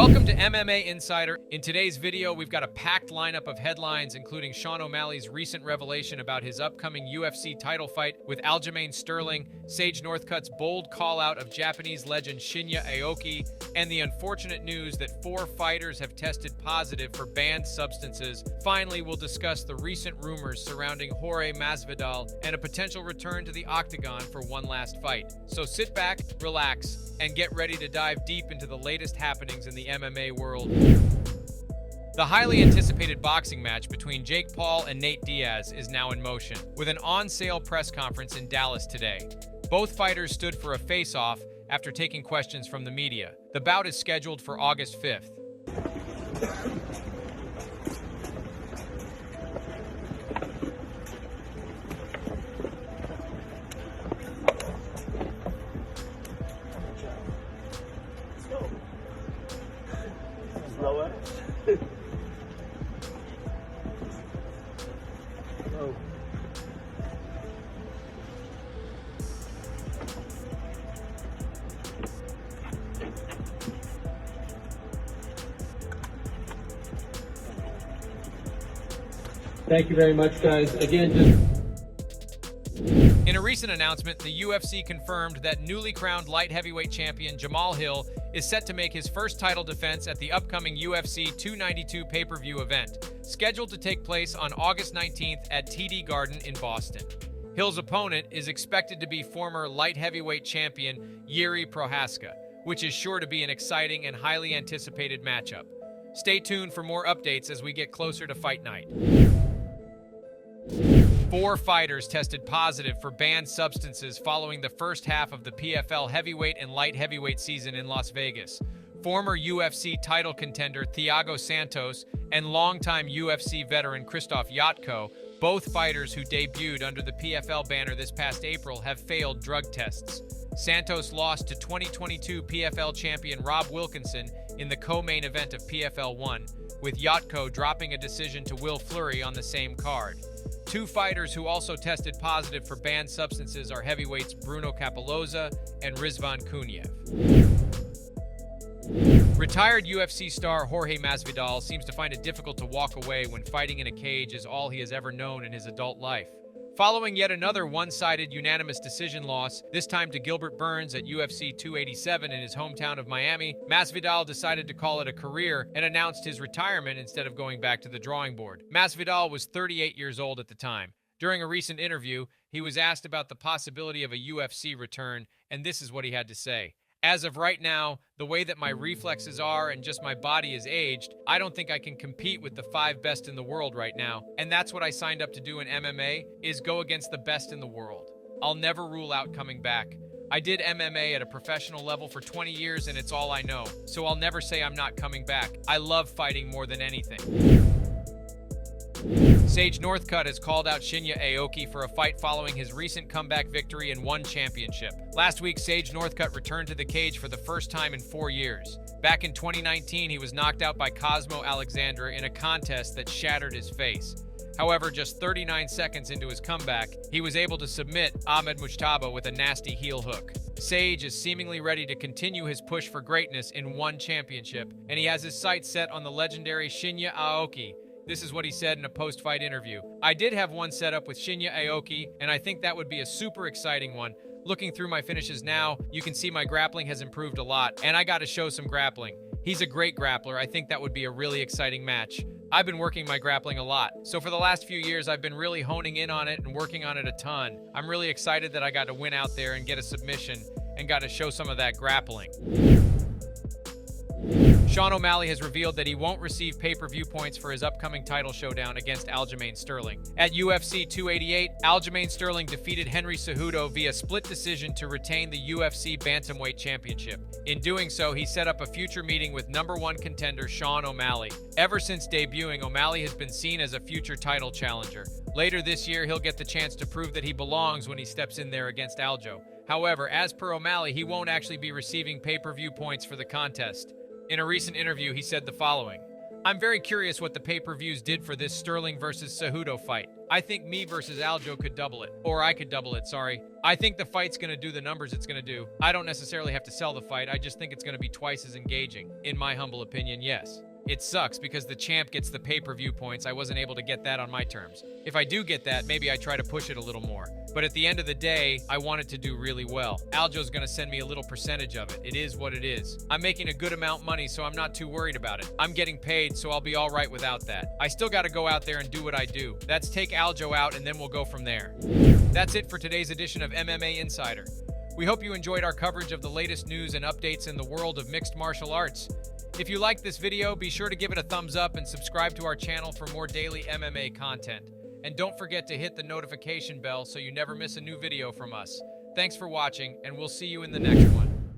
Welcome to MMA Insider. In today's video, we've got a packed lineup of headlines, including Sean O'Malley's recent revelation about his upcoming UFC title fight with Aljamain Sterling, Sage Northcutt's bold call-out of Japanese legend Shinya Aoki, and the unfortunate news that 4 fighters have tested positive for banned substances. Finally, we'll discuss the recent rumors surrounding Jorge Masvidal and a potential return to the octagon for one last fight. So sit back, relax, and get ready to dive deep into the latest happenings in the MMA world. The highly anticipated boxing match between Jake Paul and Nate Diaz is now in motion, with an on-sale press conference in Dallas today. Both fighters stood for a face-off after taking questions from the media. The bout is scheduled for August 5th. Lower. Oh. Thank you very much, guys. Again, In a recent announcement, the UFC confirmed that newly crowned light heavyweight champion Jamahal Hill is set to make his first title defense at the upcoming UFC 292 pay-per-view event, scheduled to take place on August 19th at TD Garden in Boston. Hill's opponent is expected to be former light heavyweight champion Jorge Prochazka, which is sure to be an exciting and highly anticipated matchup. Stay tuned for more updates as we get closer to fight night. 4 fighters tested positive for banned substances following the first half of the PFL heavyweight and light heavyweight season in Las Vegas. Former UFC title contender Thiago Santos and longtime UFC veteran Krzysztof Jotko, both fighters who debuted under the PFL banner this past April, have failed drug tests. Santos lost to 2022 PFL champion Rob Wilkinson in the co-main event of PFL 1, with Jotko dropping a decision to Will Fleury on the same card. 2 fighters who also tested positive for banned substances are heavyweights Bruno Capoloza and Rizvan Kuniev. Retired UFC star Jorge Masvidal seems to find it difficult to walk away when fighting in a cage is all he has ever known in his adult life. Following yet another one-sided unanimous decision loss, this time to Gilbert Burns at UFC 287 in his hometown of Miami, Masvidal decided to call it a career and announced his retirement instead of going back to the drawing board. Masvidal was 38 years old at the time. During a recent interview, he was asked about the possibility of a UFC return, and this is what he had to say. As of right now, the way that my reflexes are and just my body is aged, I don't think I can compete with the 5 best in the world right now. And that's what I signed up to do in MMA, is go against the best in the world. I'll never rule out coming back. I did MMA at a professional level for 20 years and it's all I know. So I'll never say I'm not coming back. I love fighting more than anything. Sage Northcutt has called out Shinya Aoki for a fight following his recent comeback victory in one championship. Last week, Sage Northcutt returned to the cage for the first time in 4 years. Back in 2019, he was knocked out by Cosmo Alexandra in a contest that shattered his face. However, just 39 seconds into his comeback, he was able to submit Ahmed Mujtaba with a nasty heel hook. Sage is seemingly ready to continue his push for greatness in one championship, and he has his sights set on the legendary Shinya Aoki. This is what he said in a post-fight interview. I did have one set up with Shinya Aoki, and I think that would be a super exciting one. Looking through my finishes now, you can see my grappling has improved a lot, and I got to show some grappling. He's a great grappler. I think that would be a really exciting match. I've been working my grappling a lot, so for the last few years, I've been really honing in on it and working on it a ton. I'm really excited that I got to win out there and get a submission and got to show some of that grappling. Sean O'Malley has revealed that he won't receive pay-per-view points for his upcoming title showdown against Aljamain Sterling. At UFC 288, Aljamain Sterling defeated Henry Cejudo via split decision to retain the UFC Bantamweight Championship. In doing so, he set up a future meeting with #1 contender Sean O'Malley. Ever since debuting, O'Malley has been seen as a future title challenger. Later this year, he'll get the chance to prove that he belongs when he steps in there against Aljo. However, as per O'Malley, he won't actually be receiving pay-per-view points for the contest. In a recent interview, he said the following: I'm very curious what the pay-per-views did for this Sterling versus Cejudo fight. I think me versus Aljo could double it. Or I could double it, sorry. I think the fight's gonna do the numbers it's gonna do. I don't necessarily have to sell the fight, I just think it's gonna be twice as engaging. In my humble opinion, yes. It sucks because the champ gets the pay-per-view points. I wasn't able to get that on my terms. If I do get that, maybe I try to push it a little more. But at the end of the day, I want it to do really well. Aljo's gonna send me a little percentage of it. It is what it is. I'm making a good amount of money, so I'm not too worried about it. I'm getting paid, so I'll be all right without that. I still gotta go out there and do what I do. That's take Aljo out, and then we'll go from there. That's it for today's edition of MMA Insider. We hope you enjoyed our coverage of the latest news and updates in the world of mixed martial arts. If you liked this video, be sure to give it a thumbs up and subscribe to our channel for more daily MMA content. And don't forget to hit the notification bell so you never miss a new video from us. Thanks for watching, and we'll see you in the next one.